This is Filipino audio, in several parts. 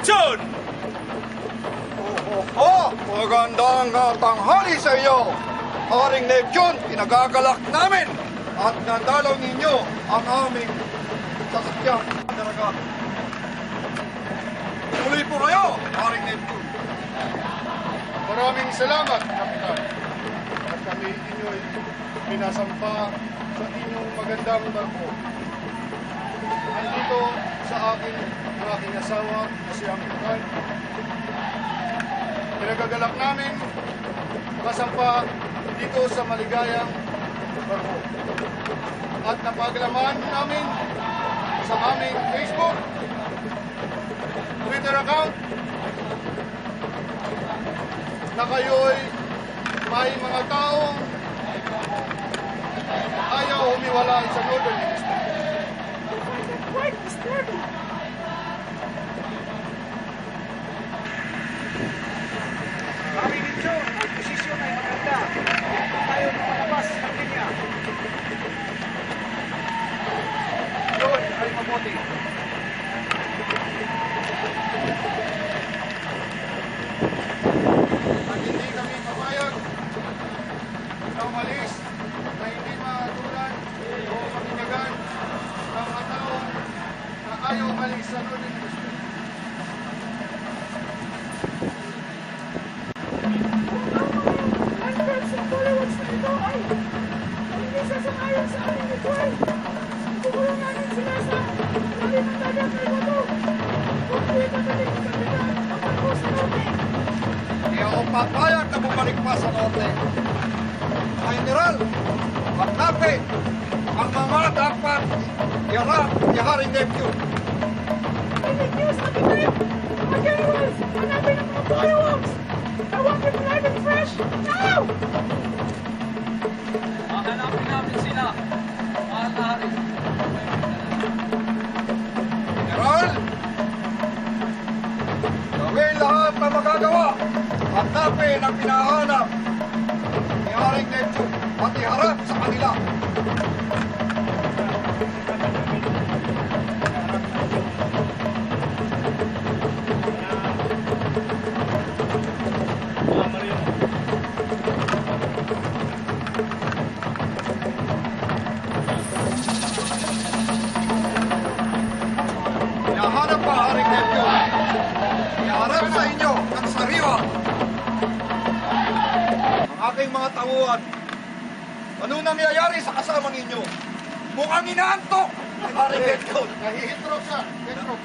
Action! Magandang tanghali sa iyo, Haring Neptune. Pinagagalak namin at nadalaw ninyo ang aming sasakyang daragat. Tuloy po kayo, Haring Neptune. Maraming salamat, Kapitan. At kami inyo'y pinasampa sa inyong magandang barko. Andito sa aking asawa na si Kapitan. Pinagagalak namin makasampa dito sa maligayang barko. At napaglaman namin sa aming Facebook, Twitter account, na kayo'y may mga taong ayaw humiwalay sa Northern Hemisphere. Quite disturbing. Kami dito, ang posisyon ay maganda. Tayo lumalabas ng linya. Yun ay mabuti. At hindi kami papayag na umalis na hindi matulad o makinyagan ng mga taong na ayaw umalis sa Northern Hemisphere. Hundreds of Bollywoods na ito ay hindi sasamayan sa aming ritual. Kukulong namin sila sa lalim ng dagat na ito. Kung hindi pagaling ng kapitan ang barko sa norte. Hindi ako papayag na bumalik pa sa norte. General, magkapit ang mga dapat iharap ni Haring Neptune. Breaking news, kapitan! Mga generals, hanapin ang mga Bollywoods! I want them live and fresh, now! Hahanapin namin sila. Mahal. General, gawin lahat na magagawa at napin ang pinahanap ni Haring Neptune at iharap sa kanila. Hinahanap pa, Haring Neptune. Iharap sa inyo ng sariwa ang aking mga tauhan. Ano nangyayari sa kasama ninyo? Mukhang inaantok ni Haring Neptune. Nahihitrok siya. Hitrok.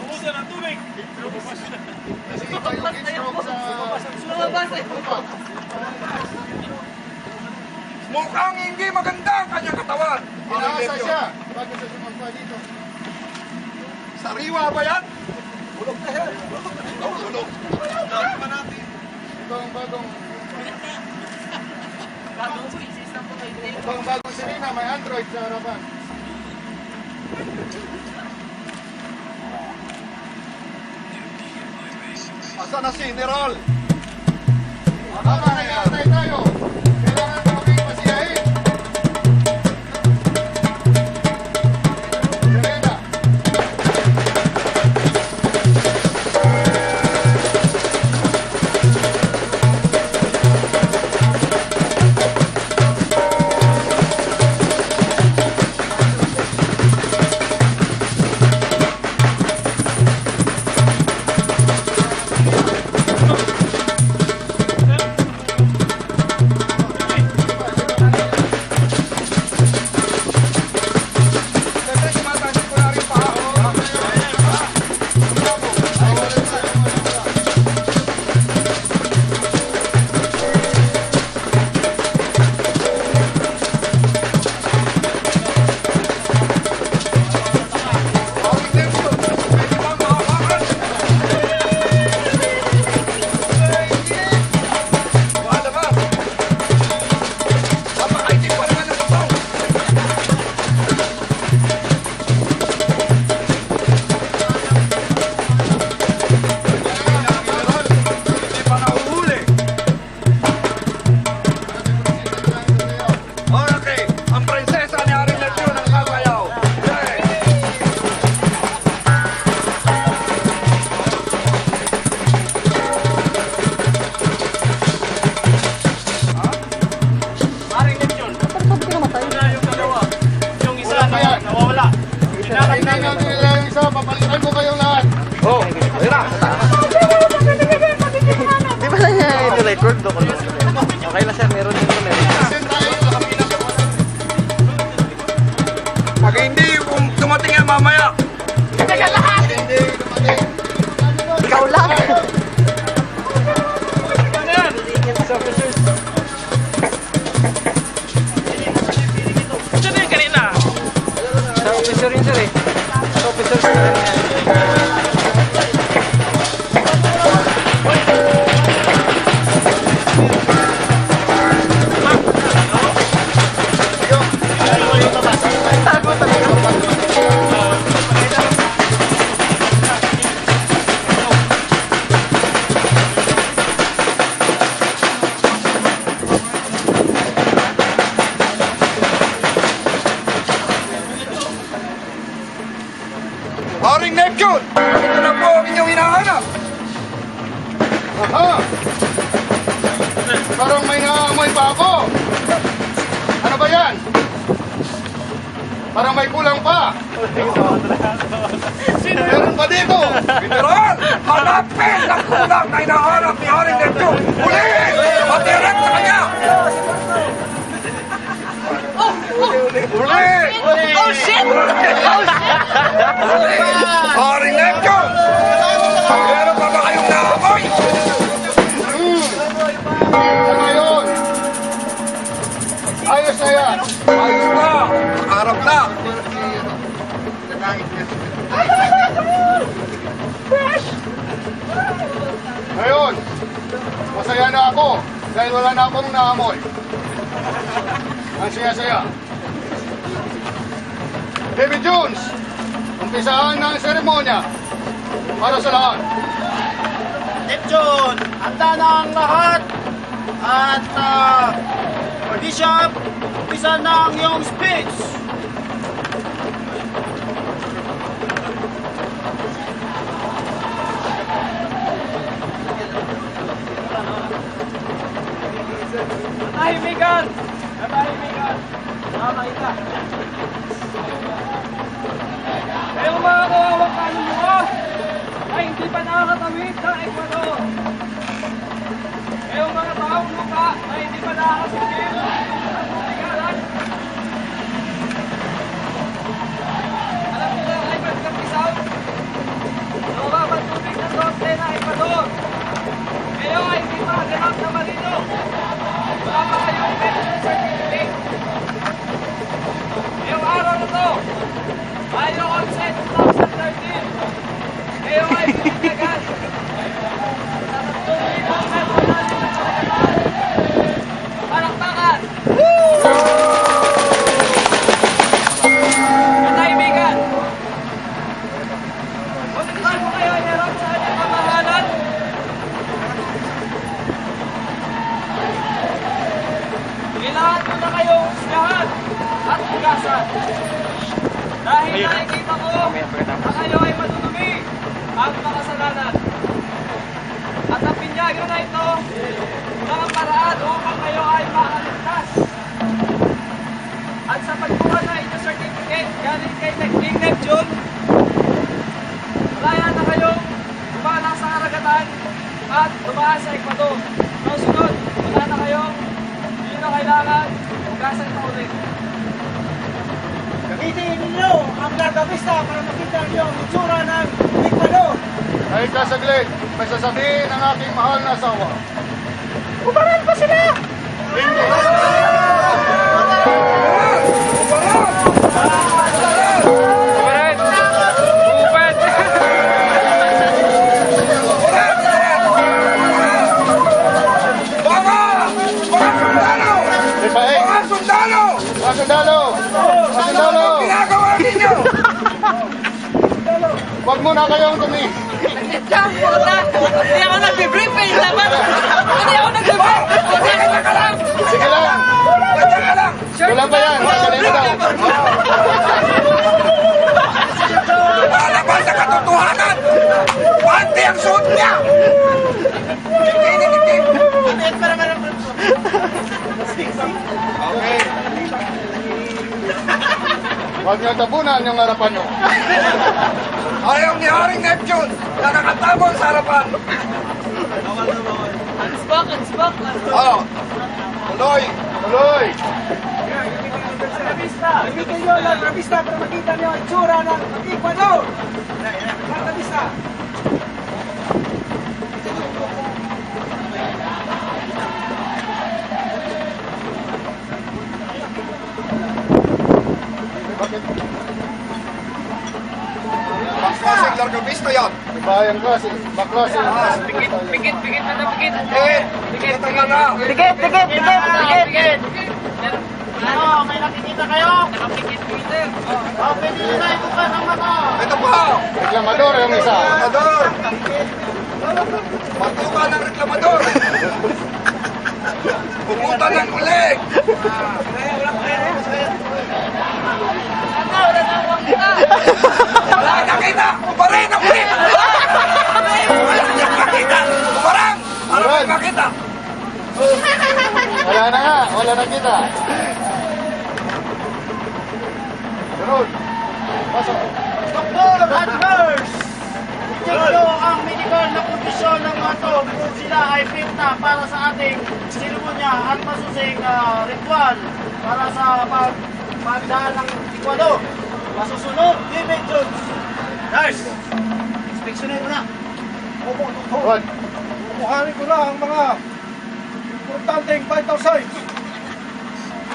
Ubusan ang tubig. Kasi iba yung hitrok sa lupa. Mukhang hindi maganda ang kanyang katawan. Haring Inaasa Neptune. siya bago siya sumampa dito. Sariwa ba yan? Bulog na yan. Bulog. Dahil pa natin. Ito ang bagong sirena, may Android sa harapan. Asa na si General? Habang nag-aantay tayo, kailangan namin masiyahin. Sirena. yan. Nawawala. Hindi natin nila yung isa, papalitan ko kayong lahat. Oh, ayun na. Di ba lang niya ito-record doon? Okay lang sir, meron din meron. Kasi tayo yung Pag hindi dumating yan mamaya. hindi dumating. Ikaw lang! Diyan na yung kanina. Sa officer yun sir eh. Sa officer sir yan. Haring Neptune! Ito na po ang inyong hinahanap. Aha! Parang may naamoy pa ako. Ano ba yan? Parang may kulang pa. Meron pa dito. General, hanapin ang kulang na hinahanap ni Haring Neptune. Hulihin! Matirek sa kanya! Hulihin! Oh, shit! Haring Neptune! Meron pa ba kayong naamoy? Sa ngayon, ayos na yan. Ayos na! Nakaharap na! Ngayon, masaya na ako dahil wala na akong naamoy. Ang saya-saya. David Jones, umpisahan na ang seremonya para sa lahat. Neptune, handa na ang lahat. At, Bishop, umpisa na ang iyong speech. Tahimikan! Tahimikan! Nakakita. Kayong mga kawawang kaluluwa ay hindi pa nakakatawid sa Ecuador. Kayong mga taong lupa ay hindi pa nakakasugil ang putigalan. Alam nila ay magkapisaw sa mababang tubig ng norte na Ecuador. Kayo ay hindi makaganap na marino. Wala pa kayong medical certificate. Ngayong araw na to, Mayo 11, 2013, kayo ay pinitagan sa 3,000 metro natin ng karagatan. Palakpakan! Katahimikan! Kung saan mo kayo ay harap sa kanyang kamahalan, kailangan mo na kayong husgahan at hugasan. Dahil nakikita ko na kayo ay madudumi ang makasalanan. At ang pinyagyo na ito, mga paraan upang kayo ay makaligtas. At sa pagkuha na inyong certificate galing kay King Neptune, malaya na kayong lumalang sa karagatan at lumahan sa Ecuador. Sunod, wala na kayong hindi na kailangan hugasan pa ulit. Gamitin ninyo ang largavista para makita niyo ang itsura ng Ecuador. Kahit kasaglit, may sasabihin ang aking mahal na asawa. Umaral pa sila! Mga sundalo! Mga sundalo! Mga sundalo! Ginagawa ninyo! Huwag mo na kayong tumi. Hindi ako nag-brief eh, dapat. Hindi ako nag-brief. Sige lang. Kulang pa yan. Sasalin daw. Lalabas sa katotohanan! Pati ang suot niya! Huwag niyo pinagtabunan yung harapan nyo. Ayaw ni Haring Neptune na nakatabon sa harapan. Ansbak. Oh, tuloy. Tuloy! Gamitin nyo lang, revista para makita nyo ang tsura ng Ecuador. Ang revista. Pangklaseng largabista yan. Bayang klase, baklase. Pikit na pikit. Pikit na. Pikit. Ano, may nakikita kayo? Nakapikit, Peter. O, pwede nyo na ibukas ang mata. Ito pa. Reklamador yung isa. Reklamador. Patuka ng reklamador. Pupunta ng ulig. Wala nakita. Kumparin ang ulig. Wala nakita. Kumparang. Wala nakita. Wala na nga, wala na kita. Sunod. Pasok. Doktor at nurse! I-check nyo ang medical na kondisyon ng mga to kung sila ay fit na para sa ating seremonya at masusing ritual para sa pagdaan ng Ecuador. Masusunod, David Jones. Nurse! Inspeksyonin mo na. Opo, doktor. Rod. Kukuhanin ko na ang mga importanteng vital signs.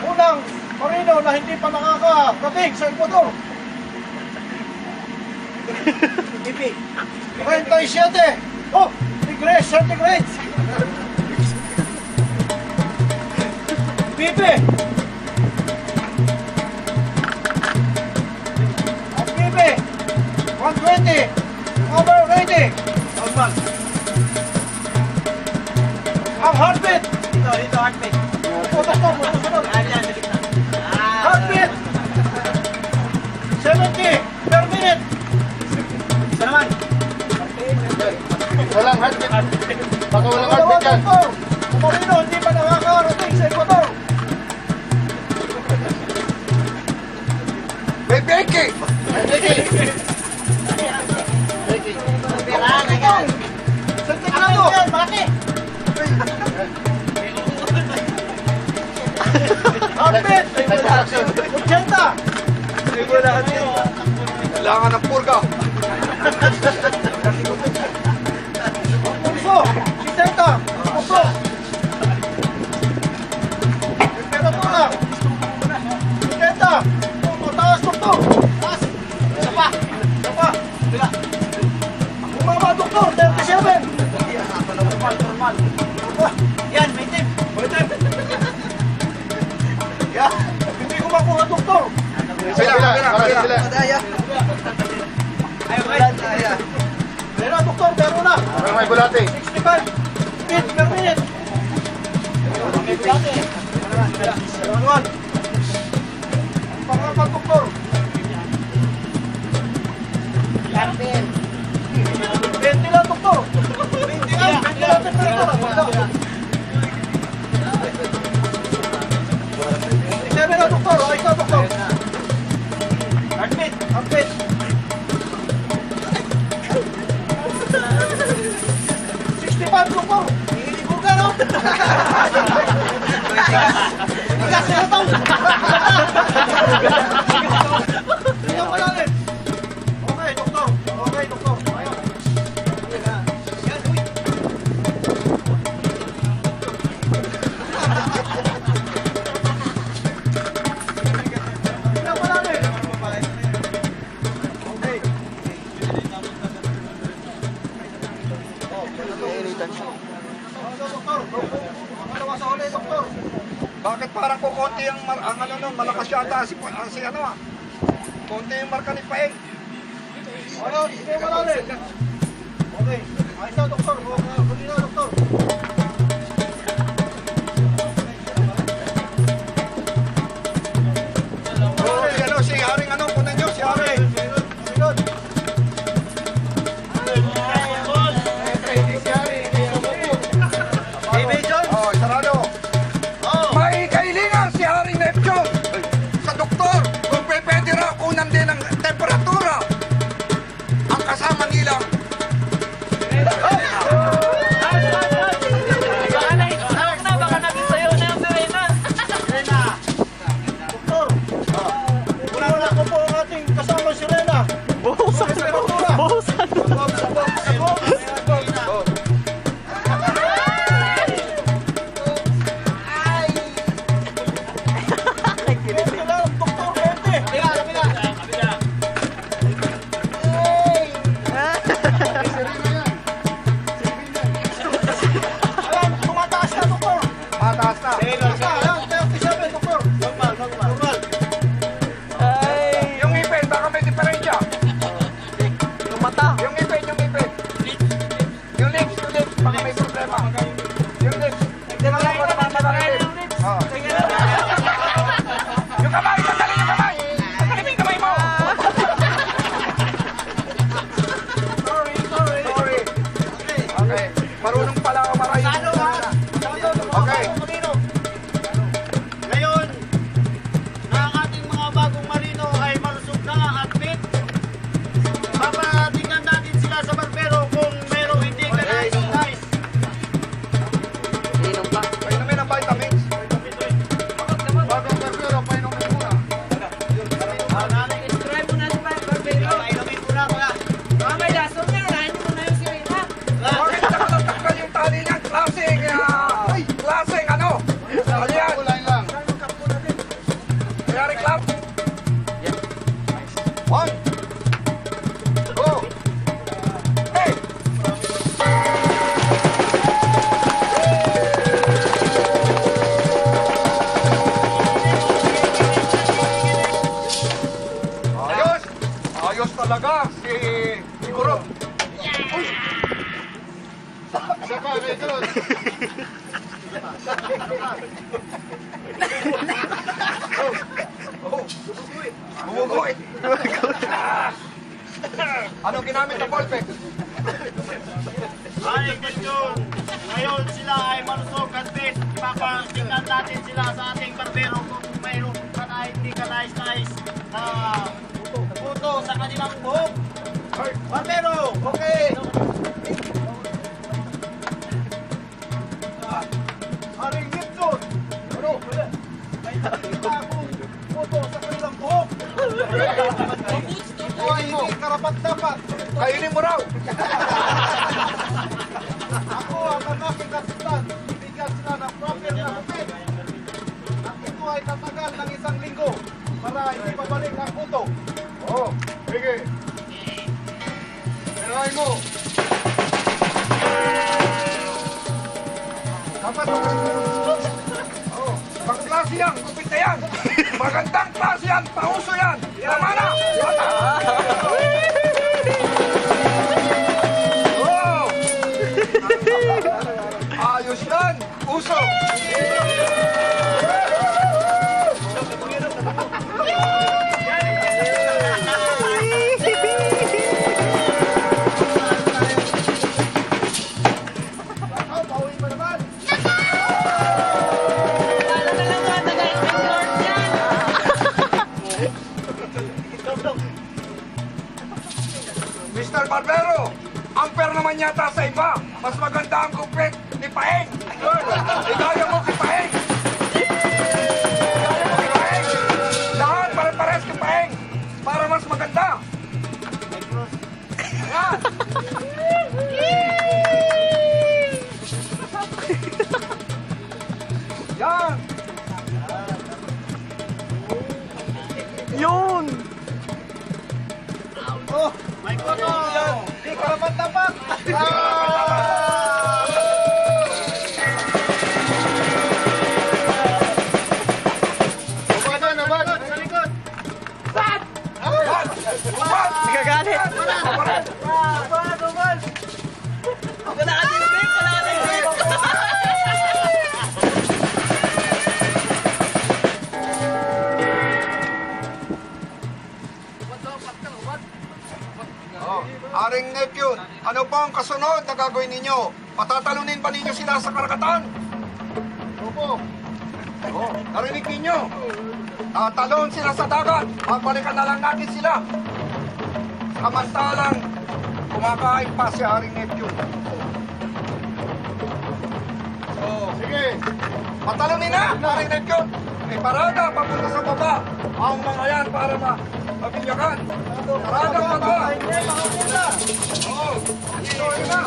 Unang, marino na hindi pa nakakarating sa Ecuador. 27. Oh, degrees centigrade. Pipe. Ang pipe. 120. Over rating. Normal. Ang heartbeat. Dito, heartbeat. Putas to, sunod. Ayan, dito. Heartbeat. 70 per minute. Isa naman. Walang heartbeat. Baka walang heartbeat yan. Ang marino hindi pa nakakarating sa Ecuador. May Becky. Santigrado. Bakit? Heartbeat. 80. Kailangan ng purga. Pulso. 60. Pulso. Temperatura. 70. Mataas, doktor. Taas. Isa pa. Isa pa. Bila. Bumaba, doktor. 37. Normal. Yan, may tip. Yan. Hindi ko makuha, doktor. Sila. Pero, doktor, pero na. Parang may bulate. 65 feet per minute. Manual. Pangapat, doktor. 20 lang, doktor. 20 lang temperatura. 27 lang, doktor. O, ikaw, doktor. Heartbeat. Heartbeat. 65, doktor. Nililibugan, no? Tigas na ito. Tingnan mo lang eh. Okay, doktor. Okay, doktor. Tingnan mo lang eh. Okay. Doktor. Malawa sa huli, doktor. Bakit parang kukunti ang ano nun, malakas yata si ano ah. Kunti yung marka ni Paeng. Ano? Sige, malalim. Okay. Ayos na, doktor. Huli na, doktor. Oh, si ano, si Haring ano, kunan nyo, si Haring. Sunod. Oh, sarado. May kailangan si Haring Neptune sa doktor kung pwede raw kunang 1, 2, 3. Ayos! Ayos talaga si Kurot. Isa pa, may doon. Bumugoy. Anong ginamit na ballpen? Ay, question. Ngayon sila ay malusog at fit. Ipapakinggan natin sila sa ating barbero kung mayroon ka na hindi ka nais-nais na puto sa kanilang buhok. Barbero! Okay. Haring Nipson! Ano? May nakita akong puto sa kanilang buhok. Ito ay hindi karapat-dapat. Kainin mo raw. Ako ang aking kasutan. Bigyan sila ng proper na hupit. At ito ay tatagal ng 1 linggo para hindi pabalik ang puto. Oo, sige. Meray mo. Dapat. Oh, pang klase yan. Kupit na yan. Magandang klase yan. Pauso yan. Tama na. Bata. Oh. Ayos yan. Uso. Oh, pauwi pa naman. Mr. Barbero, ampere naman yata sa iba. Mas maganda ang kupit ni Paeng. Igaya mo si Paeng. Igaya mo si Paeng. Lahat pare-pares kay Paeng. Para mas maganda. Ayan. Yan. Yun! Oh, May puto! Di karapat-dapat. Naman, naman. Sa likod! yan. Hindi ka galit! Oh, Aring Neptune, ano pa ang kasunod na gagawin ninyo? Patatalunin ba ninyo sila sa karagatan? Opo. Oh, narinig ninyo? Tatalon sila sa dagat. Babalikan na lang natin sila. Samantalang kumakain pa si Aring Neptune. So, Sige. patalunin na, Aring Neptune. May parada papunta sa baba. Ang mga yan para mabinyagan. Parada baba. Oo. So, yun na.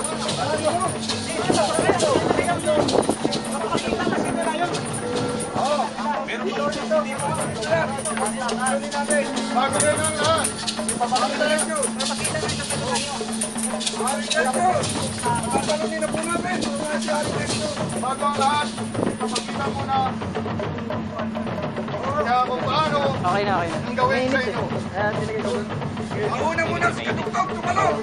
Bago rin ang lahat. Tatalunin na po namin. Si Aring Neptune. Bago ang lahat, ipapakita mo na kaya kung paano Okay na, okay na. ang gawin sa inyo. Ayan, sinigay ko. Ang una muna si Katugtog, tumalong.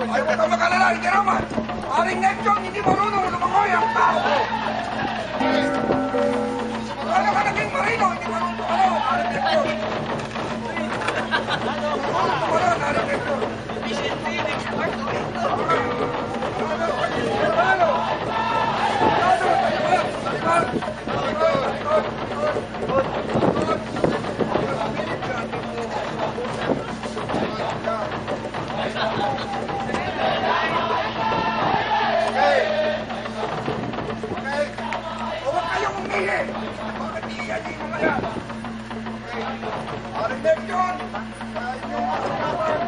Ay, huwag kang mag-alala, hindi naman. Aring Neptune, hindi marunong lumangoy ang tao. Ano ka naging marino, hindi marunong ano, Aring Neptune. Marunong Huwag kayong umihi! Bakit iiyan yung mga yan? Aring leksyon! Sa inyong kasamaran!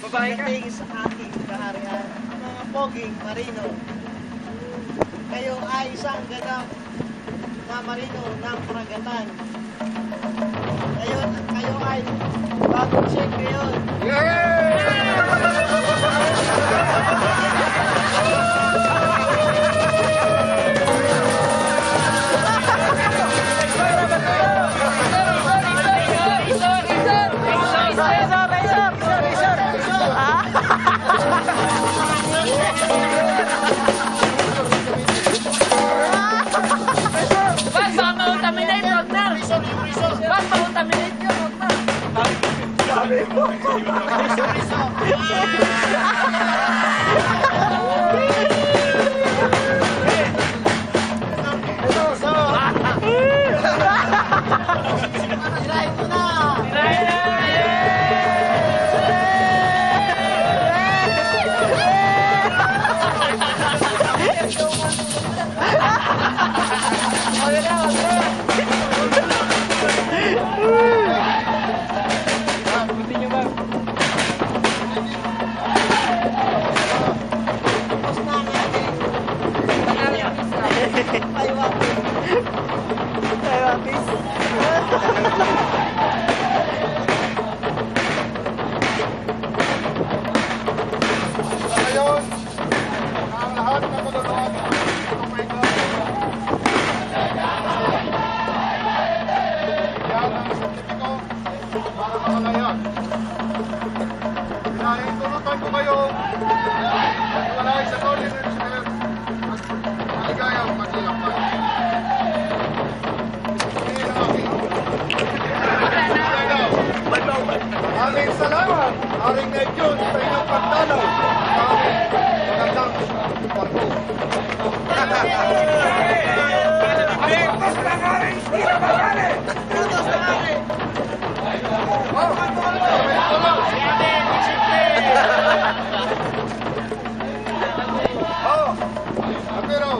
Babae ka. Dating sa aking kaharian, mga poging marino. Kayo ay isang ganap na marino ng karagatan. Kayo ay bagong ship ngayon. Tirahin mo na! Ngayon, ang lahat ng maguloan ng yan ang sertipiko para makalaya. Pinahintulutan ko kayo magwalay sa Golden River at maligayang maglilakbay. Hindi na aking Maraming salamat, Haring Neptune, sa inyong pagdalaw sa aming magandang barko. Pero,